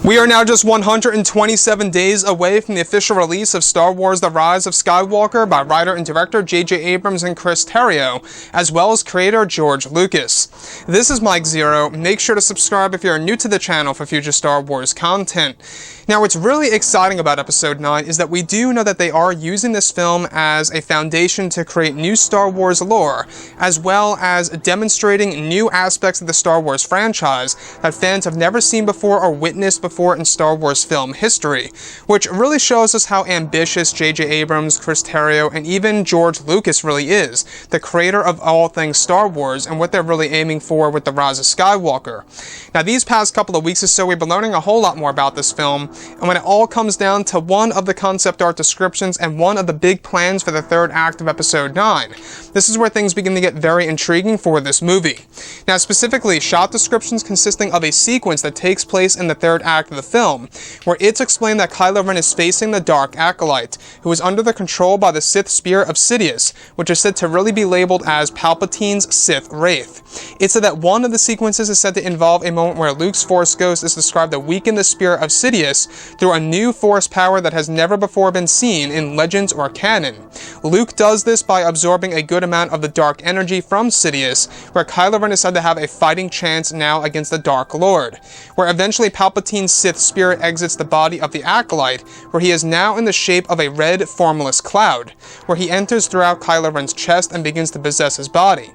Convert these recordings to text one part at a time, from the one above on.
We are now just 127 days away from the official release of Star Wars The Rise of Skywalker by writer and director J.J. Abrams and Chris Terrio, as well as creator George Lucas. This is Mike Zero. Make sure to subscribe if you're new to the channel for future Star Wars content. Now, what's really exciting about Episode 9 is that we do know that they are using this film as a foundation to create new Star Wars lore, as well as demonstrating new aspects of the Star Wars franchise that fans have never seen before or witnessed before in Star Wars film history, which really shows us how ambitious J.J. Abrams, Chris Terrio, and even George Lucas really is, the creator of all things Star Wars, and what they're really aiming for with The Rise of Skywalker. Now, these past couple of weeks or so, we've been learning a whole lot more about this film, and when it all comes down to one of the concept art descriptions and one of the big plans for the third act of Episode 9, this is where things begin to get very intriguing for this movie. Now, specifically, shot descriptions consisting of a sequence that takes place in the third act of the film, where it's explained that Kylo Ren is facing the Dark Acolyte, who is under the control by the Sith Spirit of Sidious, which is said to really be labeled as Palpatine's Sith Wraith. It's said that one of the sequences is said to involve a moment where Luke's Force Ghost is described to weaken the spirit of Sidious through a new Force power that has never before been seen in Legends or canon. Luke does this by absorbing a good amount of the dark energy from Sidious, where Kylo Ren is said to have a fighting chance now against the Dark Lord, where eventually Palpatine's Sith spirit exits the body of the Acolyte, where he is now in the shape of a red formless cloud, where he enters throughout Kylo Ren's chest and begins to possess his body.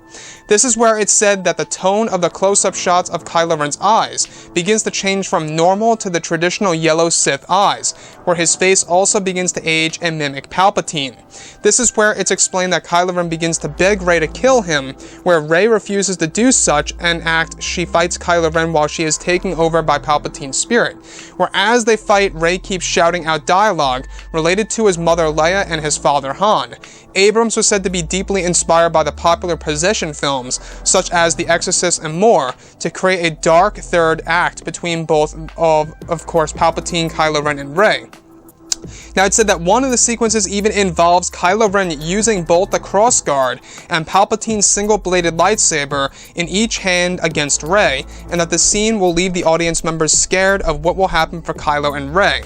This is where it's said that the tone of the close-up shots of Kylo Ren's eyes begins to change from normal to the traditional yellow Sith eyes, where his face also begins to age and mimic Palpatine. This is where it's explained that Kylo Ren begins to beg Rey to kill him, where Rey refuses to do such and she fights Kylo Ren while she is taken over by Palpatine's spirit, where as they fight, Rey keeps shouting out dialogue related to his mother Leia and his father Han. Abrams was said to be deeply inspired by the popular possession films, such as The Exorcist and more, to create a dark third act between both of course, Palpatine, Kylo Ren, and Rey. Now, it's said that one of the sequences even involves Kylo Ren using both the crossguard and Palpatine's single-bladed lightsaber in each hand against Rey, and that the scene will leave the audience members scared of what will happen for Kylo and Rey.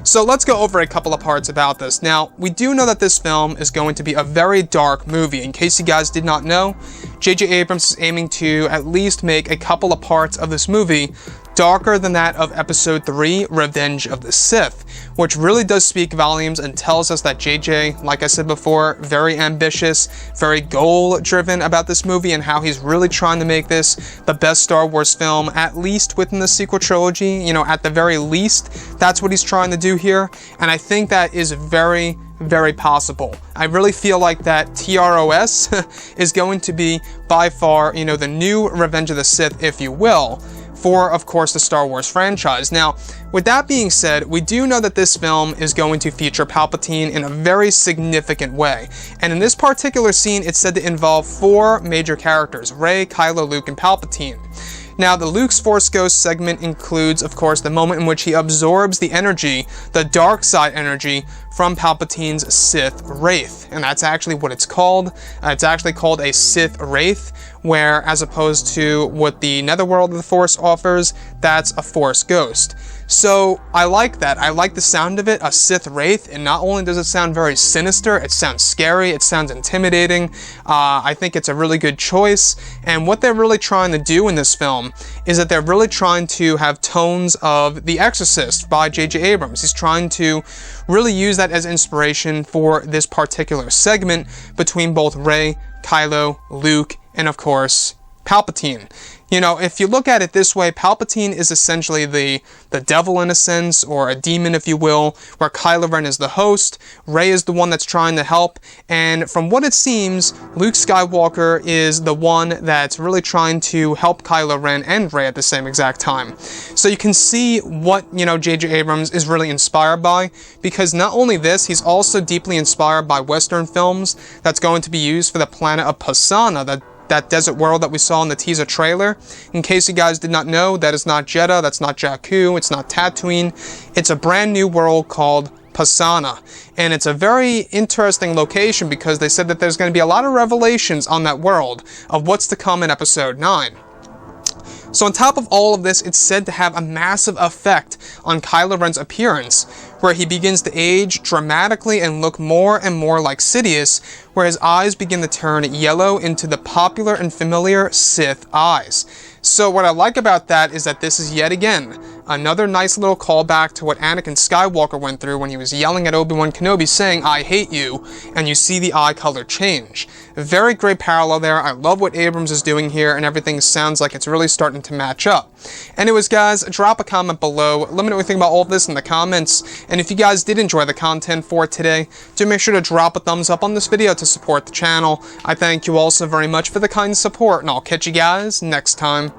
So let's go over a couple of parts about this. Now, we do know that this film is going to be a very dark movie. In case you guys did not know, J.J. Abrams is aiming to at least make a couple of parts of this movie darker than that of Episode 3, Revenge of the Sith, which really does speak volumes and tells us that JJ, like I said before, very ambitious, very goal-driven about this movie and how he's really trying to make this the best Star Wars film, at least within the sequel trilogy. You know, at the very least, that's what he's trying to do here, and I think that is very possible. I really feel like that TROS is going to be by far, you know, the new Revenge of the Sith, if you will, for, of course, the Star Wars franchise. Now, with that being said, we do know that this film is going to feature Palpatine in a very significant way. And in this particular scene, it's said to involve 4 major characters: Rey, Kylo, Luke, and Palpatine. Now, the Luke's Force Ghost segment includes, of course, the moment in which he absorbs the energy, the dark side energy, from Palpatine's Sith Wraith. And that's actually what it's called. It's actually called a Sith Wraith, where, as opposed to what the Netherworld of the Force offers, that's a Force Ghost. So, I like that. I like the sound of it, a Sith Wraith, and not only does it sound very sinister, it sounds scary, it sounds intimidating. I think it's a really good choice, and what they're really trying to do in this film is that they're really trying to have tones of The Exorcist by J.J. Abrams. He's trying to really use that as inspiration for this particular segment between both Rey, Kylo, Luke, and of course, Palpatine. You know, if you look at it this way, Palpatine is essentially the devil in a sense, or a demon if you will, where Kylo Ren is the host, Rey is the one that's trying to help, and from what it seems, Luke Skywalker is the one that's really trying to help Kylo Ren and Rey at the same exact time. So you can see what, you know, J.J. Abrams is really inspired by, because not only this, he's also deeply inspired by Western films that's going to be used for the planet of Pasaana, that desert world that we saw in the teaser trailer. In case you guys did not know, that is not Jeddah, that's not Jakku, it's not Tatooine. It's a brand new world called Pasaana. And it's a very interesting location because they said that there's going to be a lot of revelations on that world of what's to come in Episode 9. So on top of all of this, it's said to have a massive effect on Kylo Ren's appearance, where he begins to age dramatically and look more and more like Sidious, where his eyes begin to turn yellow into the popular and familiar Sith eyes. So what I like about that is that this is yet again another nice little callback to what Anakin Skywalker went through when he was yelling at Obi-Wan Kenobi saying, "I hate you," and you see the eye color change. Very great parallel there. I love what Abrams is doing here, and everything sounds like it's really starting to match up. Anyways, guys, drop a comment below. Let me know what you think about all of this in the comments. And if you guys did enjoy the content for today, do make sure to drop a thumbs up on this video to support the channel. I thank you all so very much for the kind support, and I'll catch you guys next time.